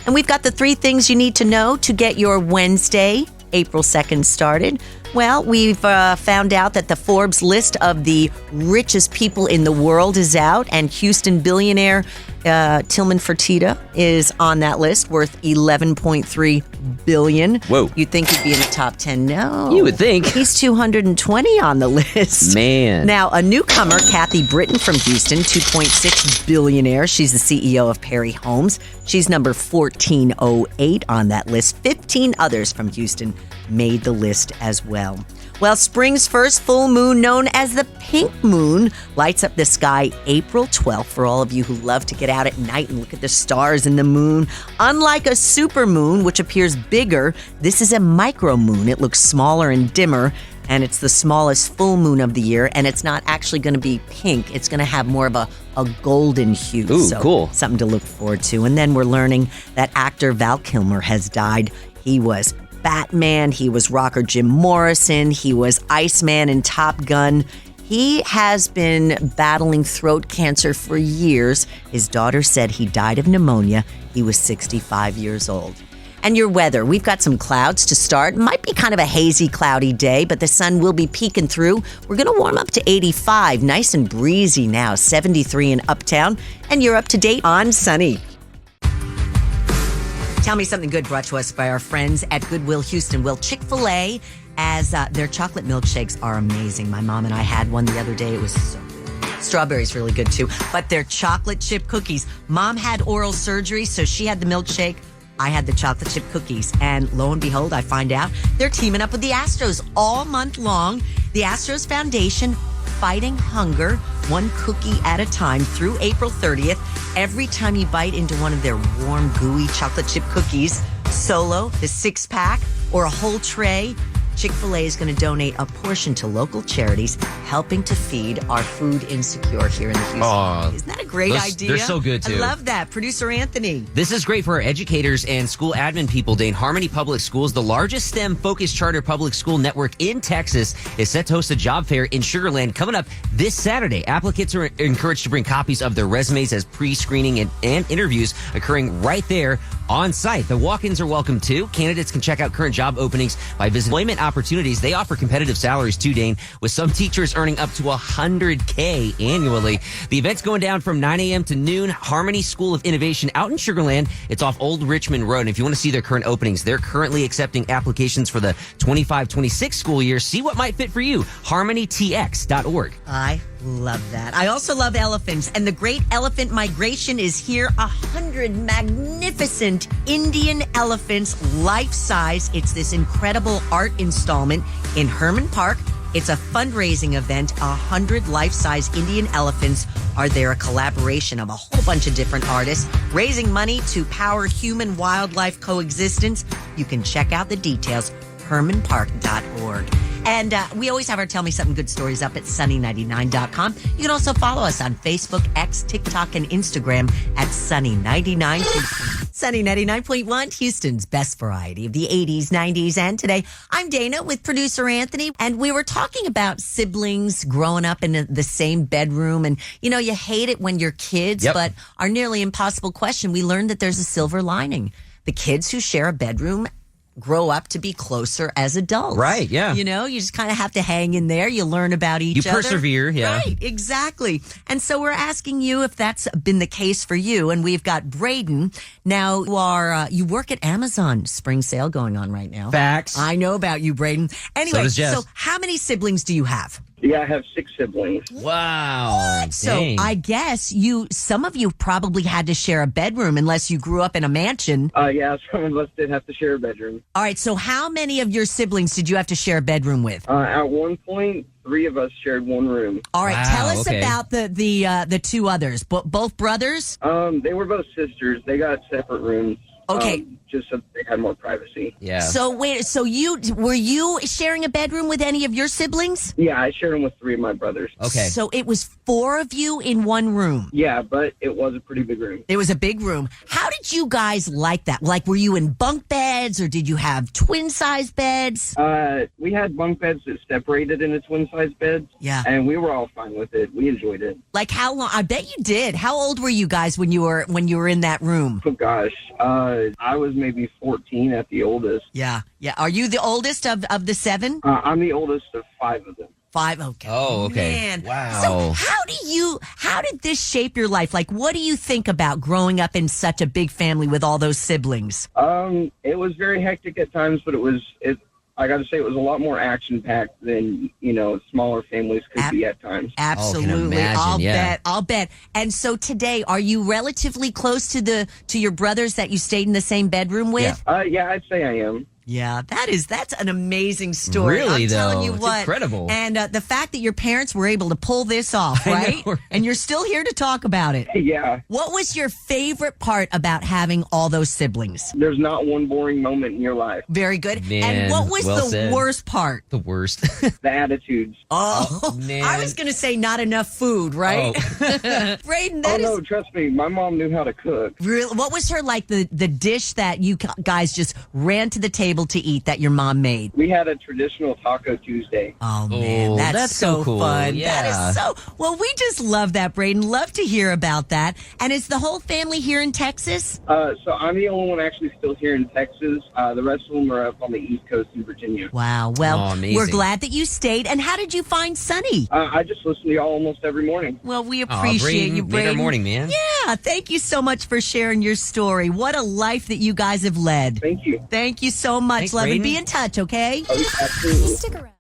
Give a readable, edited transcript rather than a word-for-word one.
And we've got the 3 things you need to know to get your Wednesday, April 2nd started. Well, we've found out that the Forbes list of the richest people in the world is out, and Houston billionaire Tillman Fertitta is on that list, worth $11.3 billion. Whoa. You'd think he'd be in the top 10. No. You would think. He's 220 on the list. Man. Now, a newcomer, Kathy Britton from Houston, 2.6 billionaire. She's the CEO of Perry Homes. She's number 1408 on that list. 15 others from Houston made the list as well. Well, spring's first full moon, known as the pink moon, lights up the sky April 12th for all of you who love to get out at night and look at the stars and the moon. Unlike a supermoon, which appears bigger, this is a micro moon. It looks smaller and dimmer, and it's the smallest full moon of the year, and it's not actually going to be pink. It's going to have more of a golden hue. Ooh, so cool. Something to look forward to. And then we're learning that actor Val Kilmer has died. He was Batman, he was rocker Jim Morrison, he was Iceman in Top Gun. He has been battling throat cancer for years. His daughter said he died of pneumonia. He was 65 years old. And your weather, we've got some clouds to start. Might be kind of a hazy, cloudy day, but the sun will be peeking through. We're going to warm up to 85, nice and breezy now, 73 in Uptown. And you're up to date on Sunny. Tell Me Something Good brought to us by our friends at Goodwill Houston. Well, Chick-fil-A, as their chocolate milkshakes are amazing. My mom and I had one the other day. It was so good. Strawberry's really good too. But their chocolate chip cookies. Mom had oral surgery, so she had the milkshake. I had the chocolate chip cookies. And lo and behold, I find out they're teaming up with the Astros all month long. The Astros Foundation, fighting hunger, one cookie at a time through April 30th. Every time you bite into one of their warm, gooey chocolate chip cookies, solo, the 6-pack, or a whole tray, Chick-fil-A is going to donate a portion to local charities, helping to feed our food insecure here in the Houston area. Isn't that a great idea? They're so good, too. I love that. Producer Anthony. This is great for our educators and school admin people, Dane. Harmony Public Schools, the largest STEM-focused charter public school network in Texas, is set to host a job fair in Sugar Land coming up this Saturday. Applicants are encouraged to bring copies of their resumes as pre-screening and interviews occurring right there on site. The walk-ins are welcome, too. Candidates can check out current job openings by visiting employment opportunities. They offer competitive salaries, too, Dane, with some teachers earning up to $100K annually. The event's going down from 9 a.m. to noon. Harmony School of Innovation out in Sugar Land. It's off Old Richmond Road. And if you want to see their current openings, they're currently accepting applications for the 25-26 school year. See what might fit for you. HarmonyTX.org. I love that. I also love elephants, and the Great Elephant Migration is here. 100 magnificent Indian elephants, life-size. It's this incredible art installment in Herman Park. It's a fundraising event. 100 life-size Indian elephants are there, a collaboration of a whole bunch of different artists, raising money to power human-wildlife coexistence. You can check out the details, hermanpark.org. And we always have our Tell Me Something Good stories up at sunny99.com. You can also follow us on Facebook, X, TikTok, and Instagram at Sunny99. Sunny 99.1, Houston's best variety of the 80s, 90s, and today. I'm Dana with producer Anthony, and we were talking about siblings growing up in the same bedroom. And, you know, you hate it when you're kids, but our nearly impossible question, we learned that there's a silver lining. The kids who share a bedroom grow up to be closer as adults. Right, yeah. You know, you just kind of have to hang in there. You learn about each other. You persevere, yeah. Right, exactly. And so we're asking you if that's been the case for you. And we've got Braden. Now, you work at Amazon. Spring sale going on right now. Facts. I know about you, Braden. Anyway, so how many siblings do you have? Yeah, I have 6 siblings. Wow. So I guess some of you probably had to share a bedroom unless you grew up in a mansion. Yeah, some of us did have to share a bedroom. All right, so how many of your siblings did you have to share a bedroom with? At one point, 3 of us shared one room. All right, tell us about the 2 others. Both brothers? They were both sisters. They got separate rooms. Okay. Just so they had more privacy. Yeah. So were you sharing a bedroom with any of your siblings? Yeah, I shared them with 3 of my brothers. Okay. So it was 4 of you in one room. Yeah, but it was a pretty big room. It was a big room. How did you guys like that? Like, were you in bunk beds or did you have twin size beds? We had bunk beds that separated into twin size beds. Yeah. And we were all fine with it. We enjoyed it. Like how long? I bet you did. How old were you guys when you were in that room? Oh gosh. I was maybe 14 at the oldest. Yeah. Are you the oldest of the 7? I'm the oldest of 5 of them. 5. Okay. Oh, okay. Man. Wow. So how did this shape your life? Like, what do you think about growing up in such a big family with all those siblings? It was very hectic at times, but I got to say, it was a lot more action-packed than, smaller families could be at times. Absolutely. I'll bet. And so today, are you relatively close to your brothers that you stayed in the same bedroom with? Yeah, I'd say I am. Yeah, that's an amazing story. Really, I'm telling though. you It's what. incredible. And the fact that your parents were able to pull this off, right? I know. And you're still here to talk about it. Yeah. What was your favorite part about having all those siblings? There's not one boring moment in your life. Very good. Man, and what was well the said. worst part? The worst. The attitudes. Oh, man. I was going to say not enough food, right? Braden, No, trust me. My mom knew how to cook. Really, what was her like the dish that you guys just ran to the table to eat that your mom made? We had a traditional Taco Tuesday. Oh man, that's so so cool. fun. Yeah. That is so well. We just love that, Braden. Love to hear about that. And is the whole family here in Texas? So I'm the only one actually still here in Texas. The rest of them are up on the East Coast in Virginia. Wow. Well, Oh, amazing. we're glad that you stayed. And how did you find Sunny? I just listen to y'all almost every morning. Well, we Aw, appreciate Braden, you, made Braden. our morning, man. Yeah, thank you so much for sharing your story. What a life that you guys have led. Thank you. Thank you so much, Thanks, love, and Braden. be in touch, okay? Oh, absolutely. Stick around.